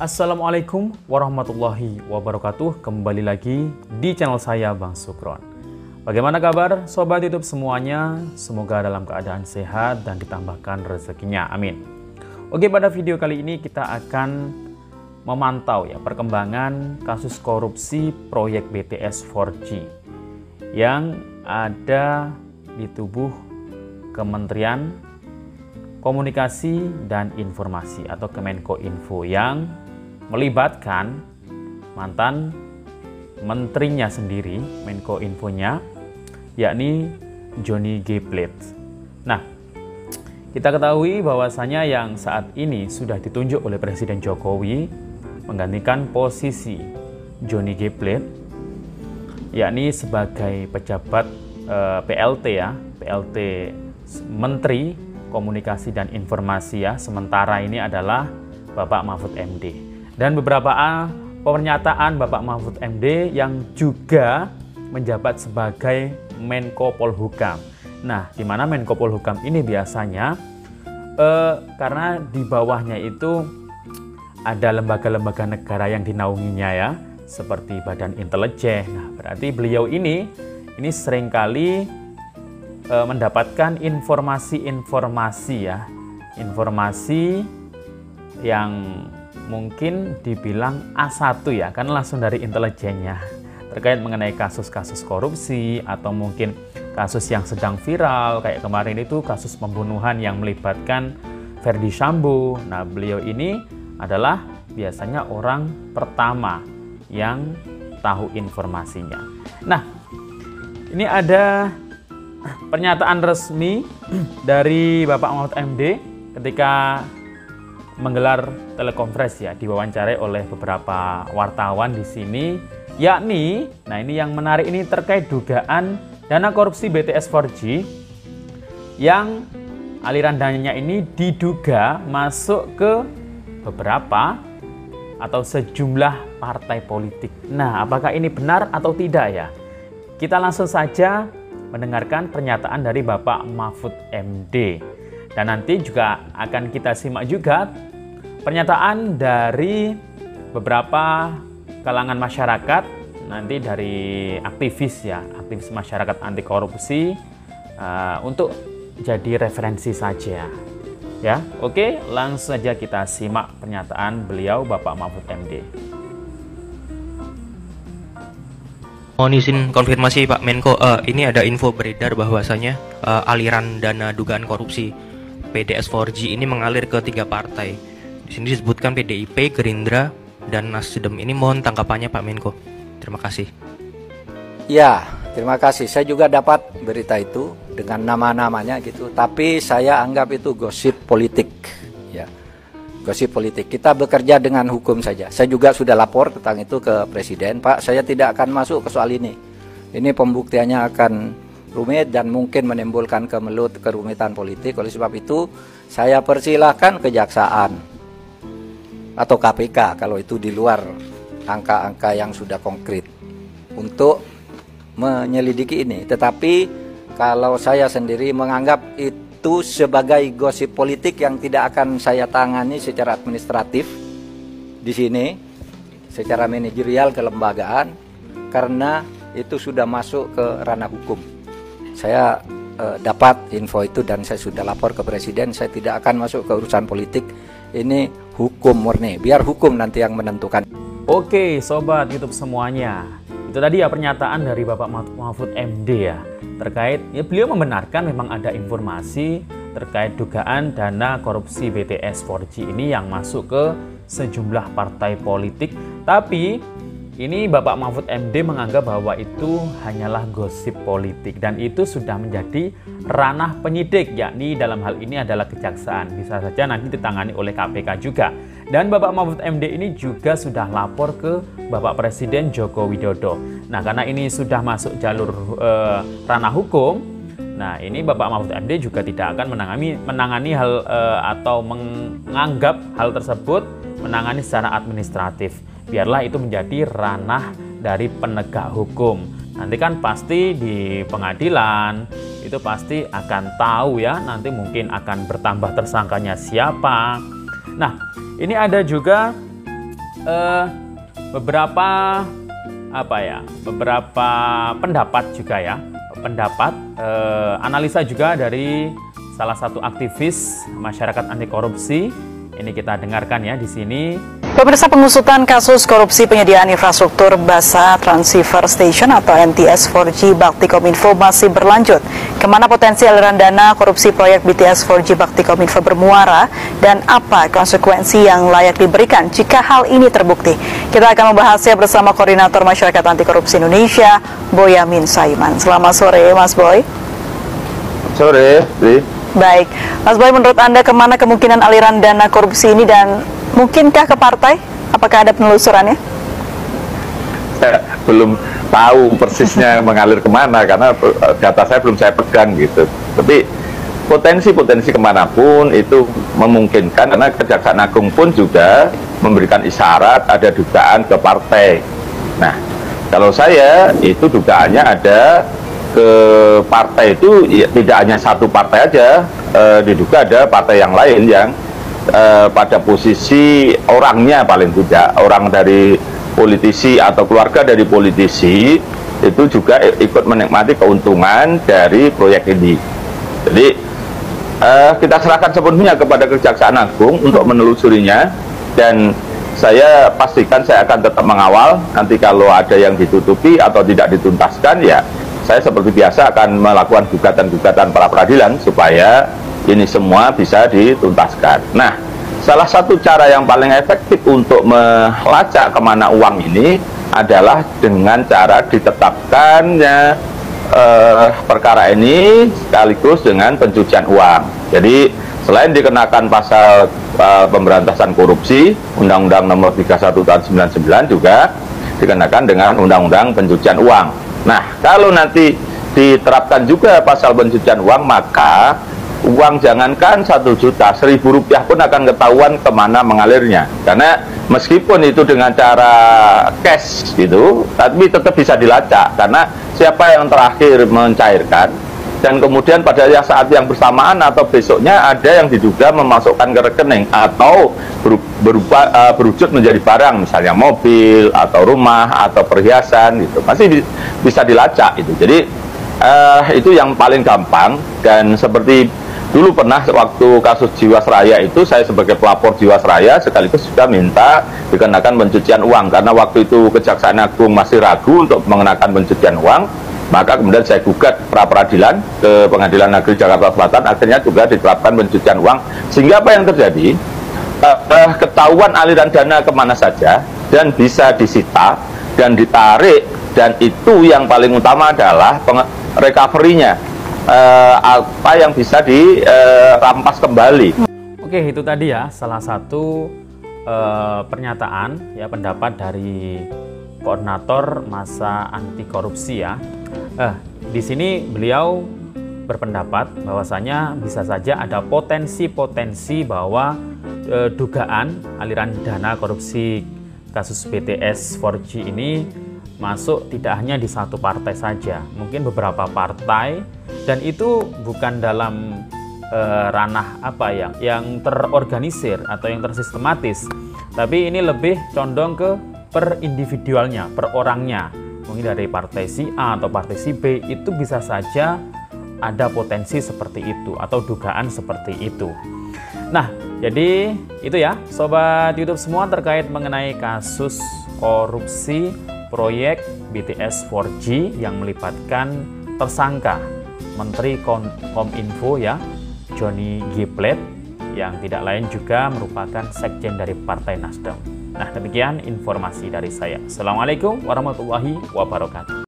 Assalamualaikum warahmatullahi wabarakatuh. Kembali lagi di channel saya Bang Sukron. Bagaimana kabar sobat YouTube semuanya? Semoga dalam keadaan sehat dan ditambahkan rezekinya, amin. Oke, pada video kali ini kita akan memantau ya perkembangan kasus korupsi proyek BTS 4G yang ada di tubuh Kementerian Komunikasi dan Informasi atau Kemenkominfo yang melibatkan mantan menterinya sendiri, Menkominfonya, yakni Johnny G. Plate. Nah, kita ketahui bahwasanya yang saat ini sudah ditunjuk oleh Presiden Jokowi menggantikan posisi Johnny G. Plate, yakni sebagai pejabat PLT ya, PLT Menteri Komunikasi dan Informasi ya. Sementara ini adalah Bapak Mahfud MD. Dan beberapa pernyataan Bapak Mahfud MD yang juga menjabat sebagai Menko Polhukam. Nah, di mana Menko Polhukam ini biasanya karena di bawahnya itu ada lembaga-lembaga negara yang dinaunginya ya, seperti Badan Intelijen. Nah, berarti beliau ini seringkali mendapatkan informasi-informasi ya, informasi yang mungkin dibilang A1 ya, kan langsung dari intelijennya terkait mengenai kasus-kasus korupsi atau mungkin kasus yang sedang viral kayak kemarin itu kasus pembunuhan yang melibatkan Ferdy Sambo. Nah, beliau ini adalah biasanya orang pertama yang tahu informasinya. Nah, ini ada pernyataan resmi dari Bapak Mahfud MD ketika menggelar telekonferensi ya, diwawancarai oleh beberapa wartawan di sini, yakni, nah ini yang menarik ini terkait dugaan dana korupsi BTS 4G yang aliran dananya ini diduga masuk ke beberapa atau sejumlah partai politik. Nah, apakah ini benar atau tidak ya? Kita langsung saja mendengarkan pernyataan dari Bapak Mahfud MD. Dan nanti juga akan kita simak juga pernyataan dari beberapa kalangan masyarakat, nanti dari aktivis ya, aktivis masyarakat anti korupsi untuk jadi referensi saja. Ya, oke, langsung saja kita simak pernyataan beliau Bapak Mahfud MD. Mohon izin konfirmasi Pak Menko, ini ada info beredar bahwasanya aliran dana dugaan korupsi BTS 4G ini mengalir ke 3 partai. Di sini disebutkan PDIP, Gerindra, dan Nasdem. Ini mohon tanggapannya Pak Menko. Terima kasih. Ya, terima kasih. Saya juga dapat berita itu dengan nama-namanya gitu. Tapi saya anggap itu gosip politik. Ya, gosip politik. Kita bekerja dengan hukum saja. Saya juga sudah lapor tentang itu ke Presiden. Pak, saya tidak akan masuk ke soal ini. Ini pembuktiannya akan rumit dan mungkin menimbulkan kerumitan politik. Oleh sebab itu, saya persilahkan kejaksaan atau KPK kalau itu di luar angka-angka yang sudah konkret untuk menyelidiki ini. Tetapi kalau saya sendiri menganggap itu sebagai gosip politik yang tidak akan saya tangani secara administratif di sini, secara manajerial kelembagaan, karena itu sudah masuk ke ranah hukum. Saya dapat info itu dan saya sudah lapor ke Presiden. Saya tidak akan masuk ke urusan politik. Ini hukum murni, biar hukum nanti yang menentukan. Oke, sobat YouTube semuanya, itu tadi ya pernyataan dari Bapak Mahfud MD ya, terkait ya beliau membenarkan memang ada informasi terkait dugaan dana korupsi BTS 4G ini yang masuk ke sejumlah partai politik. Tapi ini Bapak Mahfud MD menganggap bahwa itu hanyalah gosip politik dan itu sudah menjadi ranah penyidik, yakni dalam hal ini adalah kejaksaan. Bisa saja nanti ditangani oleh KPK juga. Dan Bapak Mahfud MD ini juga sudah lapor ke Bapak Presiden Joko Widodo. Nah, karena ini sudah masuk jalur ranah hukum, nah ini Bapak Mahfud MD juga tidak akan menangani hal atau menganggap hal tersebut menangani secara administratif. Biarlah itu menjadi ranah dari penegak hukum. Nanti kan pasti di pengadilan itu pasti akan tahu ya, nanti mungkin akan bertambah tersangkanya siapa. Nah, ini ada juga beberapa pendapat juga ya, analisa juga dari salah satu aktivis masyarakat anti korupsi. Ini kita dengarkan ya di sini. Pemirsa, pengusutan kasus korupsi penyediaan infrastruktur Basa Transceiver Station atau NTS 4G Baktikominfo masih berlanjut. Kemana potensi aliran dana korupsi proyek BTS 4G Baktikominfo bermuara dan apa konsekuensi yang layak diberikan jika hal ini terbukti? Kita akan membahasnya bersama Koordinator Masyarakat Anti Korupsi Indonesia, Boyamin Saiman. Selamat sore, Mas Boy. Sore, Tri. Baik, Mas Boy, menurut Anda kemana kemungkinan aliran dana korupsi ini dan mungkinkah ke partai? Apakah ada penelusurannya? Saya belum tahu persisnya mengalir kemana karena data saya belum saya pegang gitu. Tapi potensi kemanapun itu memungkinkan karena Kejaksaan Agung pun juga memberikan isyarat ada dugaan ke partai. Nah, kalau saya itu dugaannya ada ke partai itu ya, tidak hanya satu partai aja, diduga ada partai yang lain yang pada posisi orangnya paling tidak, orang dari politisi atau keluarga dari politisi itu juga ikut menikmati keuntungan dari proyek ini. Jadi kita serahkan sepenuhnya kepada Kejaksaan Agung untuk menelusurinya, dan saya pastikan saya akan tetap mengawal. Nanti kalau ada yang ditutupi atau tidak dituntaskan, ya saya seperti biasa akan melakukan gugatan-gugatan pra peradilan supaya ini semua bisa dituntaskan. Nah, salah satu cara yang paling efektif untuk melacak kemana uang ini adalah dengan cara ditetapkannya perkara ini sekaligus dengan pencucian uang. Jadi selain dikenakan pasal pemberantasan korupsi, Undang-Undang Nomor 31 Tahun 99 juga dikenakan dengan Undang-Undang Pencucian Uang. Nah, kalau nanti diterapkan juga pasal pencucian uang, maka uang jangankan 1 juta, 1.000 rupiah pun akan ketahuan kemana mengalirnya. Karena meskipun itu dengan cara cash gitu, tapi tetap bisa dilacak. Karena siapa yang terakhir mencairkan, dan kemudian pada saat yang bersamaan atau besoknya ada yang diduga memasukkan ke rekening atau berwujud menjadi barang, misalnya mobil atau rumah atau perhiasan gitu, masih bisa dilacak itu. Jadi itu yang paling gampang. Dan seperti dulu pernah waktu kasus Jiwasraya itu, saya sebagai pelapor Jiwasraya sekaligus juga minta dikenakan pencucian uang, karena waktu itu Kejaksaan Agung masih ragu untuk mengenakan pencucian uang. Maka kemudian saya gugat pra peradilan ke Pengadilan Negeri Jakarta Selatan, akhirnya juga diterapkan pencucian uang. Sehingga apa yang terjadi? Ketahuan aliran dana kemana saja dan bisa disita dan ditarik, dan itu yang paling utama adalah recovery-nya, apa yang bisa dirampas kembali. Oke, itu tadi ya salah satu pernyataan ya, pendapat dari Koordinator Masa Anti Korupsi ya. Di sini beliau berpendapat bahwasanya bisa saja ada potensi bahwa dugaan aliran dana korupsi kasus BTS 4G ini masuk tidak hanya di satu partai saja, mungkin beberapa partai, dan itu bukan dalam ranah yang terorganisir atau yang tersistematis, tapi ini lebih condong ke per individualnya, per orangnya. Mungkin dari partai si A atau partai si B, itu bisa saja ada potensi seperti itu atau dugaan seperti itu. Nah, jadi itu ya Sobat YouTube semua terkait mengenai kasus korupsi proyek BTS 4G yang melibatkan tersangka Menteri Kominfo ya, Johnny G. Plate, yang tidak lain juga merupakan sekjen dari Partai Nasdem. Nah, demikian informasi dari saya. Assalamualaikum warahmatullahi wabarakatuh.